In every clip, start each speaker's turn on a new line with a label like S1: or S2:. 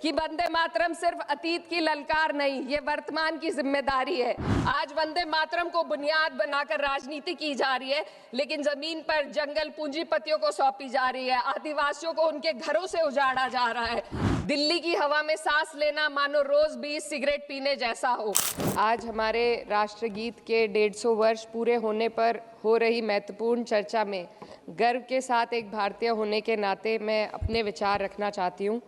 S1: कि वंदे मातरम सिर्फ अतीत की ललकार नहीं, ये वर्तमान की जिम्मेदारी है। आज वंदे मातरम को बुनियाद बनाकर राजनीति की जा रही है, लेकिन जमीन पर जंगल पूंजीपतियों को सौंपी जा रही है, आदिवासियों को उनके घरों से उजाड़ा जा रहा है। दिल्ली की हवा में सांस लेना मानो रोज 20 सिगरेट पीने जैसा हो। आज हमारे राष्ट्रगीत के 150 वर्ष पूरे होने पर हो रही महत्वपूर्ण चर्चा में गर्व के साथ एक भारतीय होने के नाते मैं अपने विचार रखना चाहती हूँ।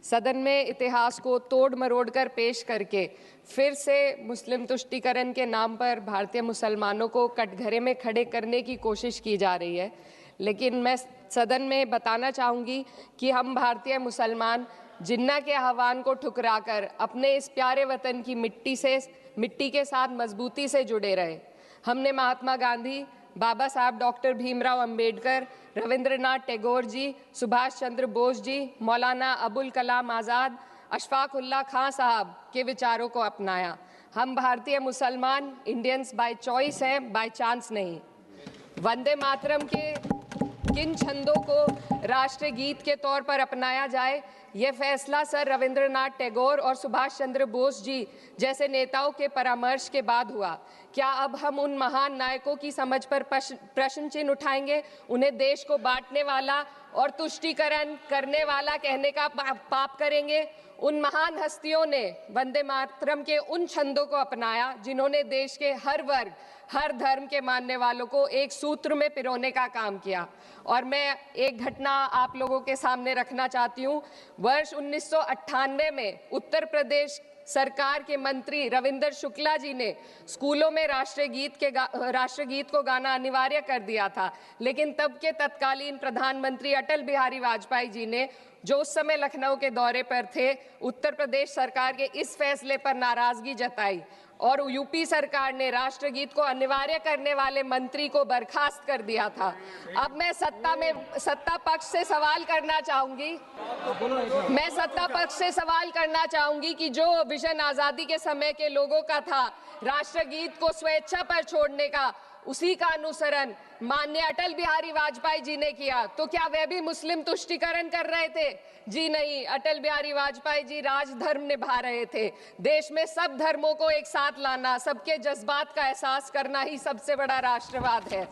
S1: सदन में इतिहास को तोड़ मरोड़ कर पेश करके फिर से मुस्लिम तुष्टीकरण के नाम पर भारतीय मुसलमानों को कटघरे में खड़े करने की कोशिश की जा रही है। लेकिन मैं सदन में बताना चाहूँगी कि हम भारतीय मुसलमान जिन्ना के आह्वान को ठुकराकर अपने इस प्यारे वतन की मिट्टी के साथ मजबूती से जुड़े रहे। हमने महात्मा गांधी, बाबा साहब डॉक्टर भीमराव अंबेडकर, रविंद्रनाथ टैगोर जी, सुभाष चंद्र बोस जी, मौलाना अबुल कलाम आज़ाद, अशफाक उल्लाह खां साहब के विचारों को अपनाया। हम भारतीय मुसलमान इंडियंस बाय चॉइस हैं, बाय चांस नहीं। वंदे मातरम के किन छंदों को राष्ट्रगीत के तौर पर अपनाया जाए, ये फैसला सर रविंद्रनाथ टैगोर और सुभाष चंद्र बोस जी जैसे नेताओं के परामर्श के बाद हुआ। क्या अब हम उन महान नायकों की समझ पर प्रश्न चिन्ह उठाएंगे, उन्हें देश को बांटने वाला और तुष्टीकरण करने वाला कहने का पाप करेंगे? उन महान हस्तियों ने वंदे मातरम के उन छंदों को अपनाया जिन्होंने देश के हर वर्ग, हर धर्म के मानने वालों को एक सूत्र में पिरोने का काम किया। और मैं एक घटना आप लोगों के सामने रखना चाहती हूँ। वर्ष 1998 में उत्तर प्रदेश सरकार के मंत्री रविंदर शुक्ला जी ने स्कूलों में राष्ट्रगीत को गाना अनिवार्य कर दिया था, लेकिन तब के तत्कालीन प्रधानमंत्री अटल बिहारी वाजपेयी जी ने, जो उस समय लखनऊ के दौरे पर थे, उत्तर प्रदेश सरकार के इस फैसले पर नाराजगी जताई और यूपी सरकार ने राष्ट्रगीत को अनिवार्य करने वाले मंत्री को बर्खास्त कर दिया था। अब मैं सत्ता पक्ष से सवाल करना चाहूंगी कि जो विजन आजादी के समय के लोगों का था राष्ट्रगीत को स्वेच्छा पर छोड़ने का, उसी का अनुसरण माननीय अटल बिहारी वाजपेयी जी ने किया, तो क्या वह भी मुस्लिम तुष्टीकरण कर रहे थे? जी नहीं, अटल बिहारी वाजपेयी जी राजधर्म निभा रहे थे। देश में सब धर्मों को एक साथ लाना, सबके जज्बात का एहसास करना ही सबसे बड़ा राष्ट्रवाद है।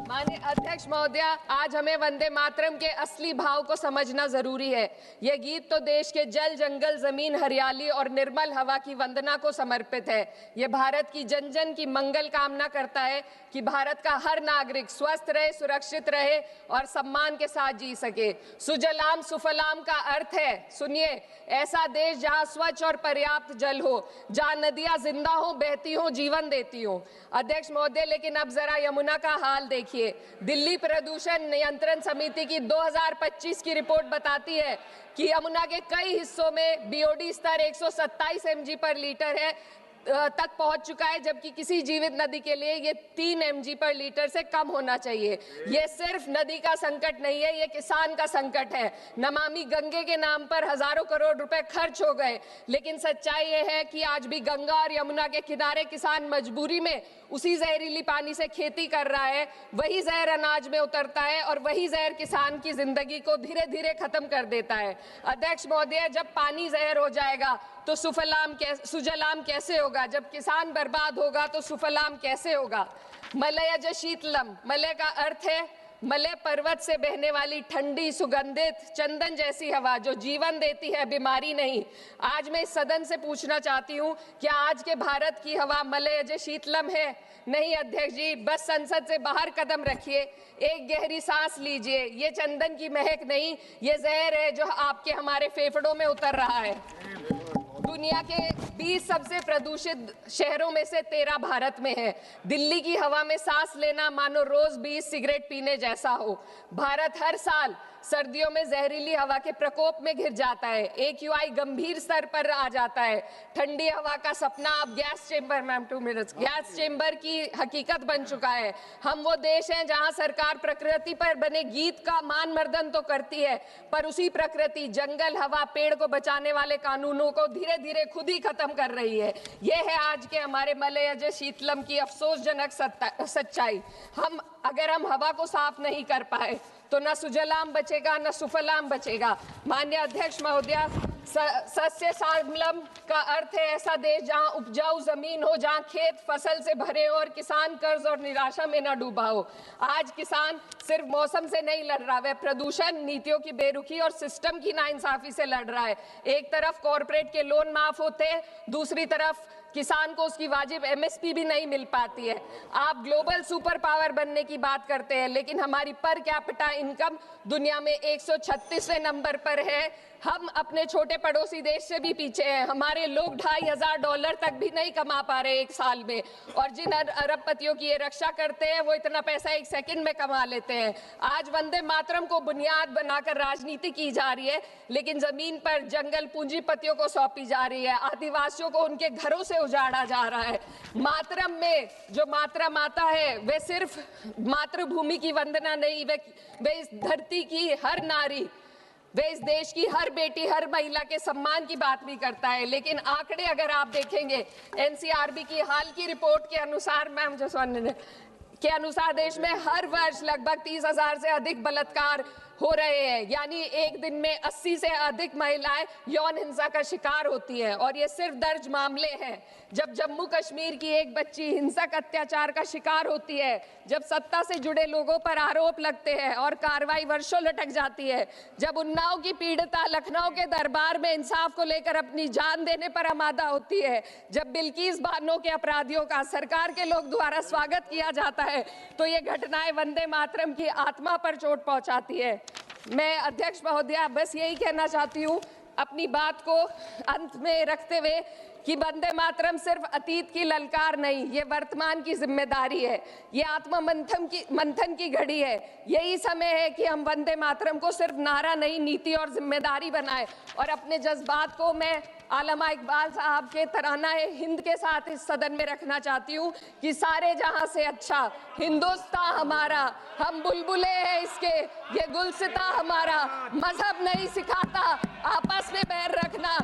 S1: माननीय अध्यक्ष महोदया, आज हमें वंदे मातरम के असली भाव को समझना जरूरी है। यह गीत तो देश के जल, जंगल, जमीन, हरियाली और निर्मल हवा की वंदना को समर्पित है। यह भारत की जन जन की मंगल कामना करता है कि भारत का हर नागरिक स्वस्थ रहे, सुरक्षित रहे और सम्मान के साथ जी सके। सुजलाम सुफलाम का अर्थ है, सुनिए, ऐसा देश जहां स्वच्छ और पर्याप्त जल हो, जहां नदियां जिंदा हो, बहती हो, जीवन देती हो। अध्यक्ष महोदय, लेकिन अब जरा यमुना का हाल देखिए। दिल्ली प्रदूषण नियंत्रण समिति की 2025 की रिपोर्ट बताती है कि यमुना के कई हिस्सों में बीओडी स्तर 127 mg पर लीटर है तक पहुंच चुका है, जबकि किसी जीवित नदी के लिए ये 3 mg पर लीटर से कम होना चाहिए। ये सिर्फ नदी का संकट नहीं है, ये किसान का संकट है। नमामि गंगे के नाम पर हजारों करोड़ रुपए खर्च हो गए, लेकिन सच्चाई ये है कि आज भी गंगा और यमुना के किनारे किसान मजबूरी में उसी जहरीली पानी से खेती कर रहा है। वही जहर अनाज में उतरता है और वही जहर किसान की जिंदगी को धीरे धीरे खत्म कर देता है। अध्यक्ष महोदय, जब पानी जहर हो जाएगा तो सुजलाम कैसे होगा? जब किसान बर्बाद होगा तो सुफलाम कैसे होगा? मलयज शीतलम, मलय का अर्थ है मलय पर्वत से बहने वाली ठंडी, सुगंधित, चंदन जैसी हवा जो जीवन देती है, बीमारी नहीं। आज मैं इस सदन से पूछना चाहती हूँ, क्या आज के भारत की हवा मलयज शीतलम है? नहीं अध्यक्ष जी, बस संसद से बाहर कदम रखिए, एक गहरी सांस लीजिए। ये चंदन की महक नहीं, ये जहर है जो आपके हमारे फेफड़ों में उतर रहा है। दुनिया के 20 सबसे प्रदूषित शहरों में से 13 भारत में है। दिल्ली की हवा में सांस लेना मानो रोज 20 सिगरेट पीने जैसा हो। भारत हर साल सर्दियों में जहरीली हवा के प्रकोप में घिर जाता है। AQI गंभीर स्तर पर आ जाता है। ठंडी हवा का सपना अब गैस चेंबर की हकीकत बन चुका है। हम वो देश हैं जहां सरकार प्रकृति पर बने गीत का मान मर्दन तो करती है, पर उसी प्रकृति, जंगल, हवा, पेड़ को बचाने वाले कानूनों को धीरे धीरे खुद ही खत्म कर रही है। ये है आज के हमारे मलयज शीतलम की अफसोसजनक सच्चाई। अगर हम हवा को साफ नहीं कर पाए तो न सुजलाम बचेगा न सुफलाम बचेगा। माननीय अध्यक्ष महोदया, सस्य श्यामलम का अर्थ है ऐसा देश जहां उपजाऊ जमीन हो, जहां खेत फसल से भरे हो और किसान कर्ज और निराशा में न डूबा हो। आज किसान सिर्फ मौसम से नहीं लड़ रहा, वह प्रदूषण, नीतियों की बेरुखी और सिस्टम की नाइंसाफी से लड़ रहा है। एक तरफ कॉरपोरेट के लोन माफ होते हैं, दूसरी तरफ किसान को उसकी वाजिब एमएसपी भी नहीं मिल पाती है। आप ग्लोबल सुपर पावर बनने की बात करते हैं, लेकिन हमारी पर कैपिटा इनकम दुनिया में 136वें नंबर पर है। हम अपने छोटे पड़ोसी देश से भी पीछे हैं। हमारे लोग $2,500 तक भी नहीं कमा पा रहे एक साल में, और जिन अरबपतियों की ये रक्षा करते हैं वो इतना पैसा एक सेकंड में कमा लेते हैं। आज वंदे मातरम को बुनियाद बनाकर राजनीति की जा रही है, लेकिन जमीन पर जंगल पूंजीपतियों को सौंपी जा रही है। आदिवासियों को उनके घरों से उजाड़ा जा रहा है। मातरम में जो मात्रा माता है वे सिर्फ मातृभूमि की वंदना नहीं, वे इस धरती की हर नारी, वे इस देश की हर बेटी, हर महिला के सम्मान की बात भी करता है। लेकिन आंकड़े अगर आप देखेंगे, एनसीआरबी की हाल की रिपोर्ट के अनुसार, मैम जसवंत के अनुसार, देश में हर वर्ष लगभग 30,000 से अधिक बलात्कार हो रहे हैं। यानी एक दिन में 80 से अधिक महिलाएं यौन हिंसा का शिकार होती हैं, और ये सिर्फ दर्ज मामले हैं। जब जम्मू कश्मीर की एक बच्ची हिंसक अत्याचार का शिकार होती है, जब सत्ता से जुड़े लोगों पर आरोप लगते हैं और कार्रवाई वर्षों लटक जाती है, जब उन्नाव की पीड़िता लखनऊ के दरबार में इंसाफ को लेकर अपनी जान देने पर आमादा होती है, जब बिल्किस बानो के अपराधियों का सरकार के लोग द्वारा स्वागत किया जाता है, तो ये घटनाएं वंदे मातरम की आत्मा पर चोट पहुंचाती है। मैं अध्यक्ष महोदया बस यही कहना चाहती हूँ अपनी बात को अंत में रखते हुए कि वंदे मातरम सिर्फ अतीत की ललकार नहीं, ये वर्तमान की जिम्मेदारी है। ये आत्म मंथन की घड़ी है। यही समय है कि हम वंदे मातरम को सिर्फ नारा नहीं, नीति और जिम्मेदारी बनाए। और अपने जज्बात को मैं आलमा इकबाल साहब के तराना हिंद के साथ इस सदन में रखना चाहती हूँ कि सारे जहां से अच्छा हिंदुस्तान हमारा, हम बुलबुले हैं इसके, ये गुलसिता हमारा। मजहब नहीं सिखाता आपस में बैर रखना,